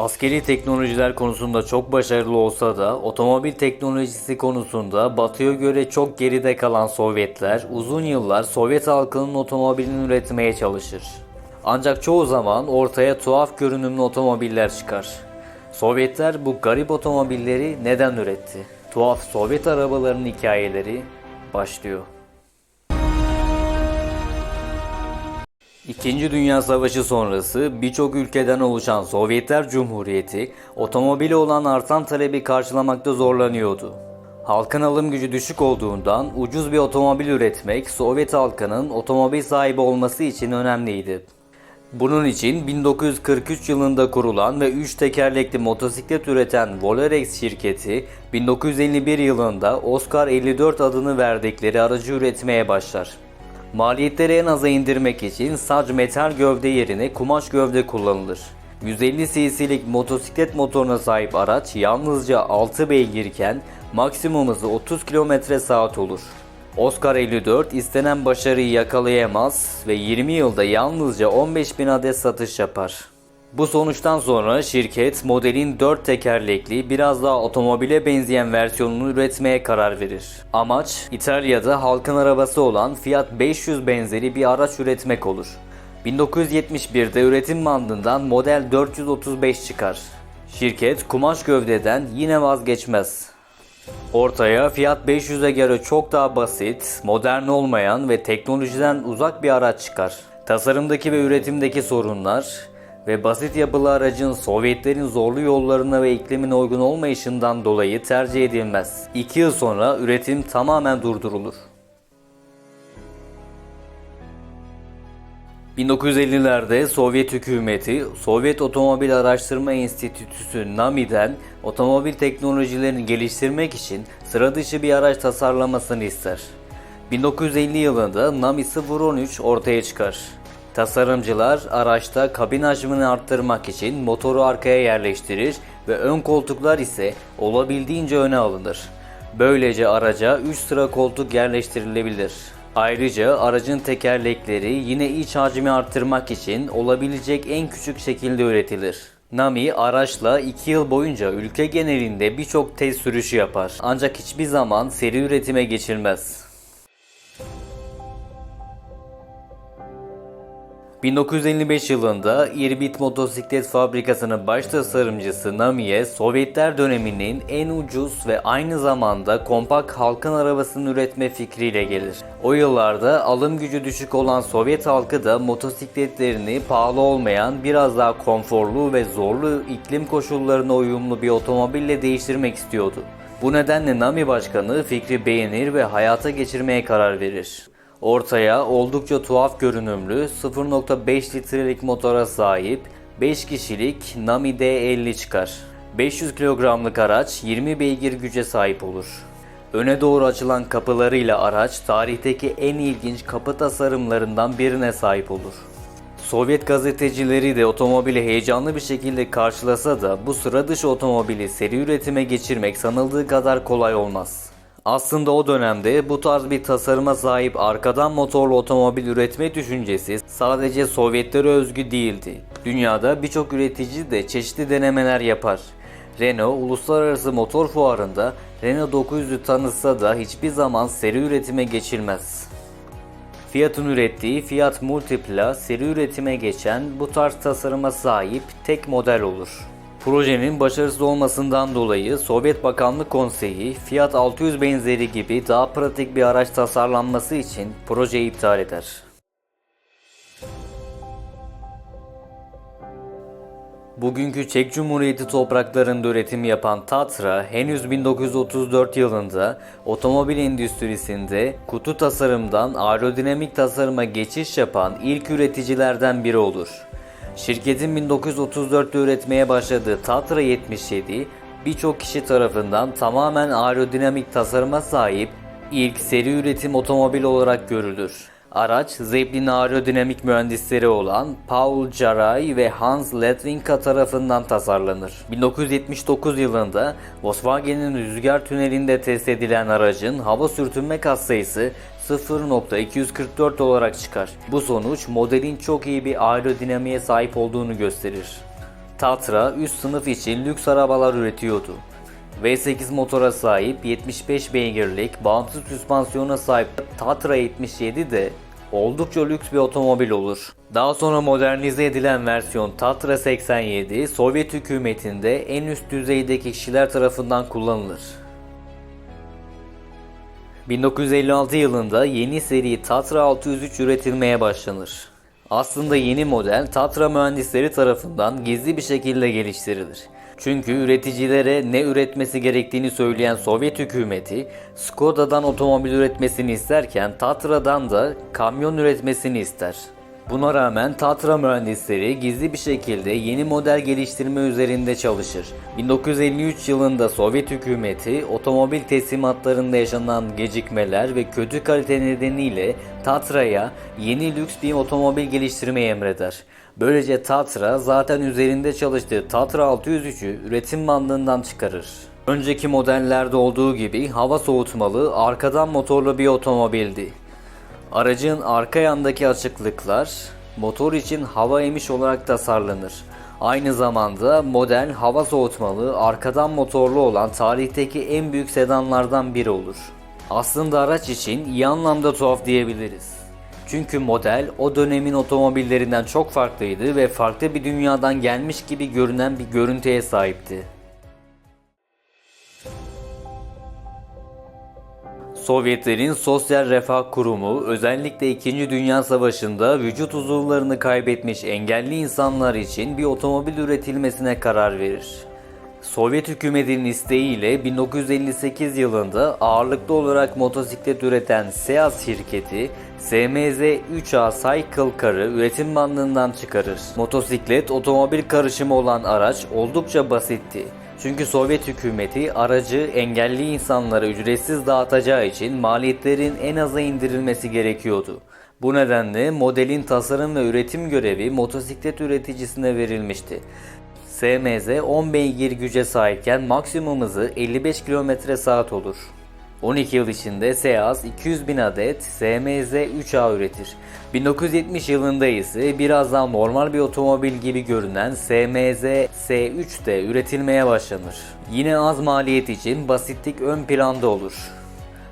Askeri teknolojiler konusunda çok başarılı olsa da otomobil teknolojisi konusunda Batı'ya göre çok geride kalan Sovyetler uzun yıllar Sovyet halkının otomobilini üretmeye çalışır. Ancak çoğu zaman ortaya tuhaf görünümlü otomobiller çıkar. Sovyetler bu garip otomobilleri neden üretti? Tuhaf Sovyet arabalarının hikayeleri başlıyor. İkinci Dünya Savaşı sonrası birçok ülkeden oluşan Sovyetler Cumhuriyeti otomobile olan artan talebi karşılamakta zorlanıyordu. Halkın alım gücü düşük olduğundan ucuz bir otomobil üretmek Sovyet halkının otomobil sahibi olması için önemliydi. Bunun için 1943 yılında kurulan ve 3 tekerlekli motosiklet üreten Volerex şirketi 1951 yılında Oscar 54 adını verdikleri aracı üretmeye başlar. Maliyetleri en aza indirmek için sadece metal gövde yerine kumaş gövde kullanılır. 150 cc'lik motosiklet motoruna sahip araç yalnızca 6 beygirken maksimum hızı 30 km/saat olur. Oscar 54 istenen başarıyı yakalayamaz ve 20 yılda yalnızca 15.000 adet satış yapar. Bu sonuçtan sonra şirket modelin 4 tekerlekli biraz daha otomobile benzeyen versiyonunu üretmeye karar verir. Amaç İtalya'da halkın arabası olan Fiat 500 benzeri bir araç üretmek olur. 1971'de üretim bandından model 435 çıkar. Şirket kumaş gövdeden yine vazgeçmez. Ortaya Fiat 500'e göre çok daha basit, modern olmayan ve teknolojiden uzak bir araç çıkar. Tasarımdaki ve üretimdeki sorunlar ve basit yapılı aracın Sovyetlerin zorlu yollarına ve iklimine uygun olmayışından dolayı tercih edilmez. 2 yıl sonra üretim tamamen durdurulur. 1950'lerde Sovyet hükümeti, Sovyet Otomobil Araştırma Enstitüsü NAMI'den otomobil teknolojilerini geliştirmek için sıra dışı bir araç tasarlamasını ister. 1950 yılında NAMI 013 ortaya çıkar. Tasarımcılar araçta kabin hacmini arttırmak için motoru arkaya yerleştirir ve ön koltuklar ise olabildiğince öne alınır. Böylece araca 3 sıra koltuk yerleştirilebilir. Ayrıca aracın tekerlekleri yine iç hacmi arttırmak için olabilecek en küçük şekilde üretilir. NAMI araçla 2 yıl boyunca ülke genelinde birçok test sürüşü yapar. Ancak hiçbir zaman seri üretime geçilmez. 1955 yılında Irbit Motosiklet Fabrikası'nın baş tasarımcısı Nami'ye Sovyetler döneminin en ucuz ve aynı zamanda kompakt halkın arabasını üretme fikriyle gelir. O yıllarda alım gücü düşük olan Sovyet halkı da motosikletlerini pahalı olmayan biraz daha konforlu ve zorlu iklim koşullarına uyumlu bir otomobille değiştirmek istiyordu. Bu nedenle Nami Başkanı fikri beğenir ve hayata geçirmeye karar verir. Ortaya oldukça tuhaf görünümlü 0.5 litrelik motora sahip 5 kişilik Nami D50 çıkar. 500 kilogramlık araç 20 beygir güce sahip olur. Öne doğru açılan kapılarıyla araç tarihteki en ilginç kapı tasarımlarından birine sahip olur. Sovyet gazetecileri de otomobili heyecanlı bir şekilde karşılasa da bu sıra dışı otomobili seri üretime geçirmek sanıldığı kadar kolay olmaz. Aslında o dönemde bu tarz bir tasarıma sahip arkadan motorlu otomobil üretme düşüncesi sadece Sovyetlere özgü değildi. Dünyada birçok üretici de çeşitli denemeler yapar. Renault uluslararası motor fuarında Renault 900'ü tanıtsa da hiçbir zaman seri üretime geçilmez. Fiat'ın ürettiği Fiat Multipla seri üretime geçen bu tarz tasarıma sahip tek model olur. Projenin başarısız olmasından dolayı Sovyet Bakanlık Konseyi Fiat 600 benzeri gibi daha pratik bir araç tasarlanması için projeyi iptal eder. Bugünkü Çek Cumhuriyeti topraklarında üretim yapan Tatra henüz 1934 yılında otomobil endüstrisinde kutu tasarımdan aerodinamik tasarıma geçiş yapan ilk üreticilerden biri olur. Şirketin 1934'te üretmeye başladığı Tatra 77 birçok kişi tarafından tamamen aerodinamik tasarıma sahip ilk seri üretim otomobil olarak görülür. Araç Zeppelin aerodinamik mühendisleri olan Paul Jarray ve Hans Ledwinka tarafından tasarlanır. 1979 yılında Volkswagen'in rüzgar tünelinde test edilen aracın hava sürtünme katsayısı 0.244 olarak çıkar. Bu sonuç modelin çok iyi bir aerodinamiğe sahip olduğunu gösterir. Tatra üst sınıf için lüks arabalar üretiyordu. V8 motora sahip 75 beygirlik bağımsız süspansiyona sahip Tatra 77 de oldukça lüks bir otomobil olur. Daha sonra modernize edilen versiyon Tatra 87 Sovyet hükümetinde en üst düzeydeki kişiler tarafından kullanılır. 1956 yılında yeni seri Tatra 603 üretilmeye başlanır. Aslında yeni model Tatra mühendisleri tarafından gizli bir şekilde geliştirilir. Çünkü üreticilere ne üretmesi gerektiğini söyleyen Sovyet hükümeti, Skoda'dan otomobil üretmesini isterken Tatra'dan da kamyon üretmesini ister. Buna rağmen Tatra mühendisleri gizli bir şekilde yeni model geliştirme üzerinde çalışır. 1953 yılında Sovyet hükümeti otomobil teslimatlarında yaşanan gecikmeler ve kötü kalite nedeniyle Tatra'ya yeni lüks bir otomobil geliştirmeyi emreder. Böylece Tatra zaten üzerinde çalıştığı Tatra 603'ü üretim bandından çıkarır. Önceki modellerde olduğu gibi hava soğutmalı, arkadan motorlu bir otomobildi. Aracın arka yandaki açıklıklar motor için hava emiş olarak tasarlanır. Aynı zamanda model hava soğutmalı, arkadan motorlu olan tarihteki en büyük sedanlardan biri olur. Aslında araç için iyi anlamda tuhaf diyebiliriz. Çünkü model o dönemin otomobillerinden çok farklıydı ve farklı bir dünyadan gelmiş gibi görünen bir görüntüye sahipti. Sovyetlerin Sosyal Refah Kurumu özellikle 2. Dünya Savaşı'nda vücut uzuvlarını kaybetmiş engelli insanlar için bir otomobil üretilmesine karar verir. Sovyet hükümetinin isteğiyle 1958 yılında ağırlıklı olarak motosiklet üreten SEAT şirketi SMS-3A Cycle Car'ı üretim bandından çıkarır. Motosiklet otomobil karışımı olan araç oldukça basitti. Çünkü Sovyet hükümeti aracı engelli insanlara ücretsiz dağıtacağı için maliyetlerin en aza indirilmesi gerekiyordu. Bu nedenle modelin tasarım ve üretim görevi motosiklet üreticisine verilmişti. SMS 10 beygir güce sahipken maksimum hızı 55 km/saat olur. 12 yıl içinde SEAT 200.000 adet SMS-3A üretir. 1970 yılında ise biraz daha normal bir otomobil gibi görünen SMS-S3 de üretilmeye başlanır. Yine az maliyet için basitlik ön planda olur.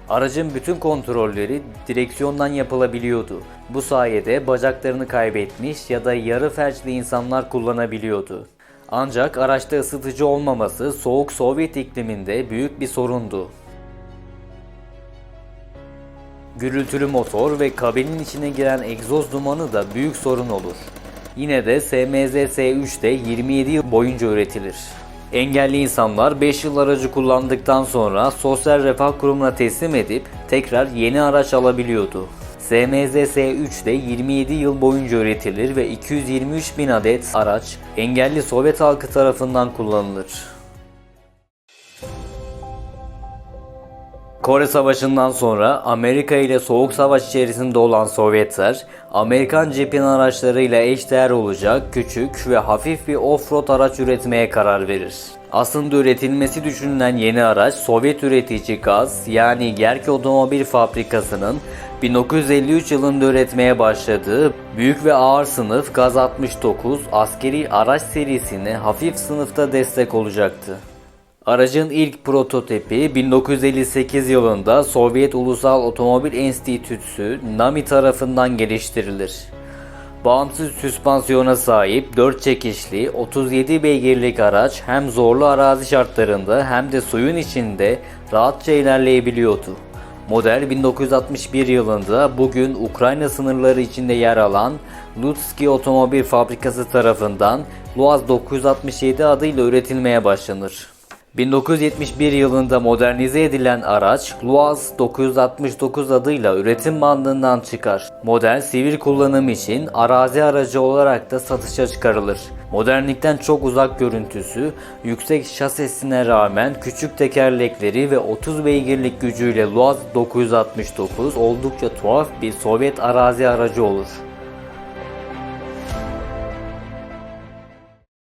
Aracın bütün kontrolleri direksiyondan yapılabiliyordu. Bu sayede bacaklarını kaybetmiş ya da yarı felçli insanlar kullanabiliyordu. Ancak araçta ısıtıcı olmaması soğuk Sovyet ikliminde büyük bir sorundu. Gürültülü motor ve kabinin içine giren egzoz dumanı da büyük sorun olur. Yine de SMS-S3 de 27 yıl boyunca üretilir. Engelli insanlar 5 yıl aracı kullandıktan sonra Sosyal Refah Kurumu'na teslim edip tekrar yeni araç alabiliyordu. SMS-S3 de 27 yıl boyunca üretilir ve 223.000 adet araç engelli Sovyet halkı tarafından kullanılır. Kore Savaşı'ndan sonra Amerika ile Soğuk Savaş içerisinde olan Sovyetler, Amerikan cephen araçlarıyla eşdeğer olacak küçük ve hafif bir off-road araç üretmeye karar verir. Aslında üretilmesi düşünülen yeni araç Sovyet üretici GAZ yani Gerki Otomobil Fabrikası'nın 1953 yılında üretmeye başladığı büyük ve ağır sınıf GAZ-69 askeri araç serisine hafif sınıfta destek olacaktı. Aracın ilk prototipi 1958 yılında Sovyet Ulusal Otomobil Enstitüsü NAMI tarafından geliştirilir. Bağımsız süspansiyona sahip 4 çekişli 37 beygirlik araç hem zorlu arazi şartlarında hem de suyun içinde rahatça ilerleyebiliyordu. Model 1961 yılında bugün Ukrayna sınırları içinde yer alan Lutski Otomobil Fabrikası tarafından Luaz 967 adıyla üretilmeye başlanır. 1971 yılında modernize edilen araç Luaz 969 adıyla üretim bandından çıkar. Model sivil kullanım için arazi aracı olarak da satışa çıkarılır. Modernlikten çok uzak görüntüsü, yüksek şasisine rağmen küçük tekerlekleri ve 30 beygirlik gücüyle Luaz 969 oldukça tuhaf bir Sovyet arazi aracı olur.